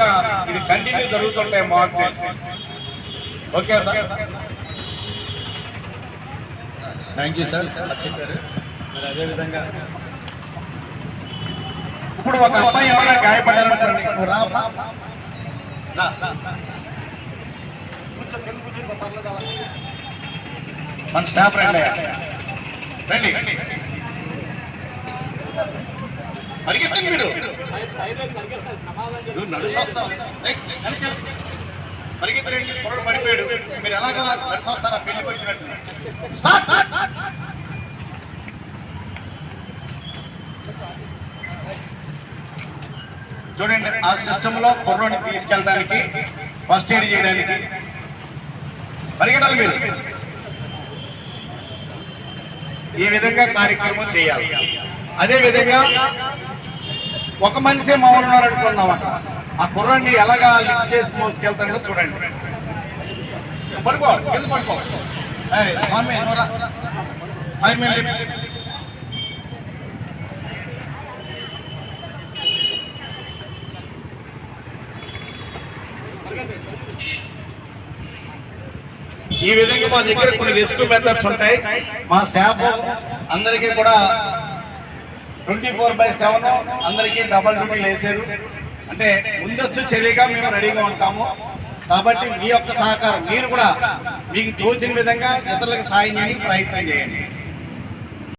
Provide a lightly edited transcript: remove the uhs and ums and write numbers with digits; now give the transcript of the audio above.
ఇంకా ఇది కంటిన్యూ జరుగుతుంటాయి మాక్ drills. Okay sir, thank you sir చెప్పారు. మరి అదేవిధంగా ఇప్పుడు ఒక అబ్బాయి ఎవరైనా గాయపడారనుకోండి, మన స్టాఫ్ రండి పరిగెత్తండి, మీరు నడుసొస్తాం పరిగెత్తరండి. పొరడు పడిపోయాడు, మీరు ఎలాగా నడుసొస్తారా పెళ్లికి వచ్చినట్టు. చూడండి, ఆ సిస్టంలో కుర్రోని తీసుకెళ్ళడానికి, ఫస్ట్ ఎయిడ్ చేయడానికి పరిగెట్టాలి మీరు. ఈ విధంగా కార్యక్రమం చేయాలి. అదేవిధంగా ఒక మనిషి మామూలు ఉన్నారనుకున్నాం, అక్కడ ఆ కుర్రాన్ని ఎలాగా లిఫ్ట్ చేసి మోసుకెళ్తాడో చూడండి. పడుకో, కింద పడుకో. స్వామి ఫైర్ మ్యాన్ ఈ విధంగా మా దగ్గర కొన్ని రెస్క్యూ మెథడ్స్ ఉంటాయి. మా స్టాఫ్ అందరికీ కూడా 24/7 అందరికీ డబల్ డ్యూటీలు వేసారు. అంటే ముందస్తు చర్యగా మేము రెడీగా ఉంటాము. కాబట్టి మీ యొక్క సహకారం, మీరు కూడా మీకు తోచిన విధంగా ఇతరులకు సాయం చేయడానికి ప్రయత్నం చేయండి.